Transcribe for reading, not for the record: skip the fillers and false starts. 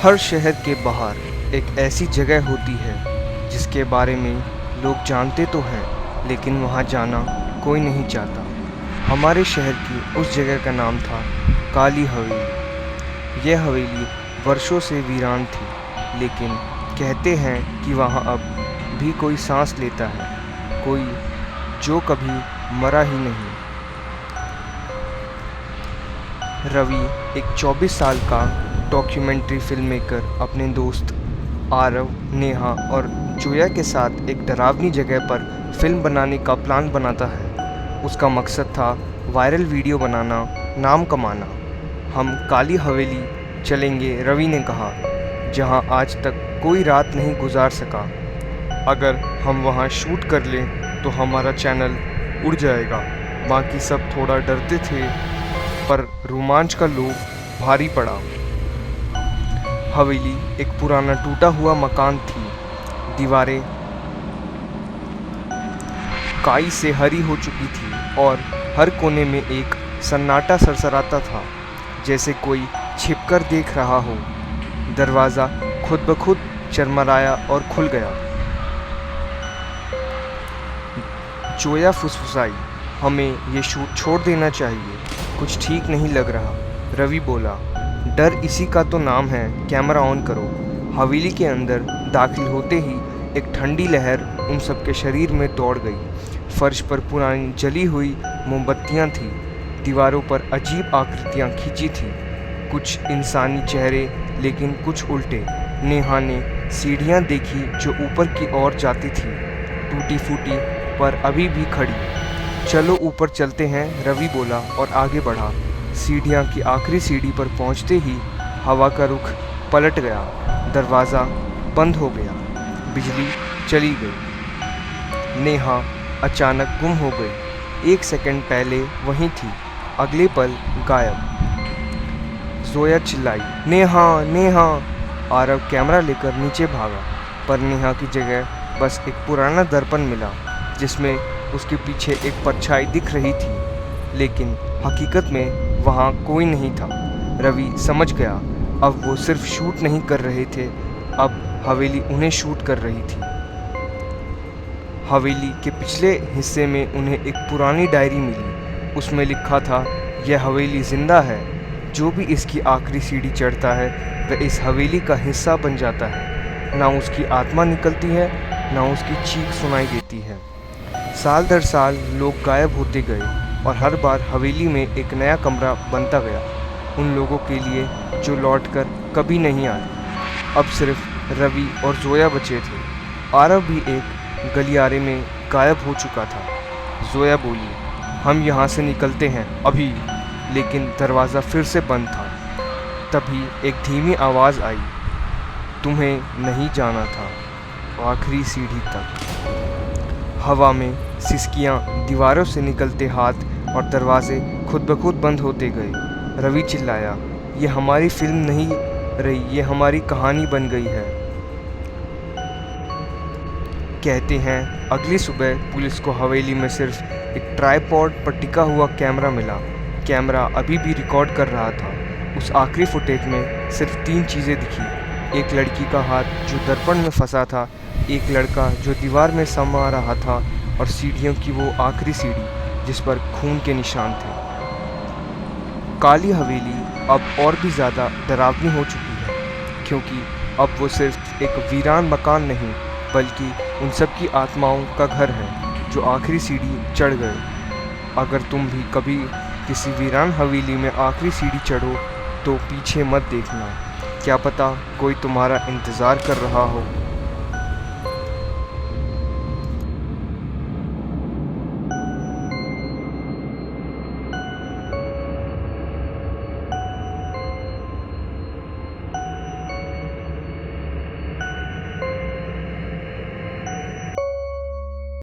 हर शहर के बाहर एक ऐसी जगह होती है जिसके बारे में लोग जानते तो हैं, लेकिन वहाँ जाना कोई नहीं चाहता। हमारे शहर की उस जगह का नाम था काली हवेली। यह हवेली वर्षों से वीरान थी, लेकिन कहते हैं कि वहाँ अब भी कोई सांस लेता है, कोई जो कभी मरा ही नहीं। रवि एक 24 साल का डॉक्यूमेंट्री फिल्म मेकर अपने दोस्त आरव, नेहा और जोया के साथ एक डरावनी जगह पर फिल्म बनाने का प्लान बनाता है। उसका मकसद था वायरल वीडियो बनाना, नाम कमाना। हम काली हवेली चलेंगे, रवि ने कहा, जहां आज तक कोई रात नहीं गुजार सका। अगर हम वहां शूट कर लें तो हमारा चैनल उड़ जाएगा। बाकी सब थोड़ा डरते थे, पर रोमांच का लोभ भारी पड़ा। हवेली एक पुराना टूटा हुआ मकान थी। दीवारें काई से हरी हो चुकी थी और हर कोने में एक सन्नाटा सरसराता था, जैसे कोई छिपकर देख रहा हो। दरवाज़ा खुद ब खुद चरमराया और खुल गया। जोया फुसफुसाई, हमें ये शूट छोड़ देना चाहिए, कुछ ठीक नहीं लग रहा। रवि बोला, डर इसी का तो नाम है, कैमरा ऑन करो। हवेली के अंदर दाखिल होते ही एक ठंडी लहर उन सबके शरीर में दौड़ गई। फर्श पर पुरानी जली हुई मोमबत्तियां थीं, दीवारों पर अजीब आकृतियां खींची थीं, कुछ इंसानी चेहरे लेकिन कुछ उल्टे। नेहा ने सीढ़ियां देखी जो ऊपर की ओर जाती थी, टूटी फूटी पर अभी भी खड़ी। चलो ऊपर चलते हैं, रवि बोला और आगे बढ़ा। सीढ़ियां की आखिरी सीढ़ी पर पहुंचते ही हवा का रुख पलट गया, दरवाज़ा बंद हो गया, बिजली चली गई। नेहा अचानक गुम हो गई। 1 सेकंड पहले वहीं थी, अगले पल गायब। जोया चिल्लाई, नेहा नेहा। आरव कैमरा लेकर नीचे भागा, पर नेहा की जगह बस एक पुराना दर्पण मिला, जिसमें उसके पीछे एक परछाई दिख रही थी, लेकिन हकीकत में वहाँ कोई नहीं था। रवि समझ गया, अब वो सिर्फ शूट नहीं कर रहे थे, अब हवेली उन्हें शूट कर रही थी। हवेली के पिछले हिस्से में उन्हें एक पुरानी डायरी मिली। उसमें लिखा था, यह हवेली जिंदा है, जो भी इसकी आखिरी सीढ़ी चढ़ता है वह इस हवेली का हिस्सा बन जाता है। ना उसकी आत्मा निकलती है, ना उसकी चीख सुनाई देती है। साल दर साल लोग गायब होते गए और हर बार हवेली में एक नया कमरा बनता गया, उन लोगों के लिए जो लौटकर कभी नहीं आए। अब सिर्फ रवि और जोया बचे थे। आरव भी एक गलियारे में गायब हो चुका था। जोया बोली, हम यहाँ से निकलते हैं अभी, लेकिन दरवाज़ा फिर से बंद था। तभी एक धीमी आवाज़ आई, तुम्हें नहीं जाना था आखिरी सीढ़ी तक। हवा में सिसकियाँ, दीवारों से निकलते हाथ और दरवाजे खुद ब खुद बंद होते गए। रवि चिल्लाया, ये हमारी फिल्म नहीं रही, ये हमारी कहानी बन गई है। कहते हैं अगली सुबह पुलिस को हवेली में सिर्फ एक ट्राइपॉड पर टिका हुआ कैमरा मिला। कैमरा अभी भी रिकॉर्ड कर रहा था। उस आखिरी फुटेज में सिर्फ 3 चीज़ें दिखी, एक लड़की का हाथ जो दर्पण में फंसा था, एक लड़का जो दीवार में समा रहा था, और सीढ़ियों की वो आखिरी सीढ़ी जिस पर खून के निशान थे। काली हवेली अब और भी ज़्यादा डरावनी हो चुकी है, क्योंकि अब वो सिर्फ एक वीरान मकान नहीं, बल्कि उन सब की आत्माओं का घर है जो आखिरी सीढ़ी चढ़ गए। अगर तुम भी कभी किसी वीरान हवेली में आखिरी सीढ़ी चढ़ो तो पीछे मत देखना, क्या पता कोई तुम्हारा इंतज़ार कर रहा हो।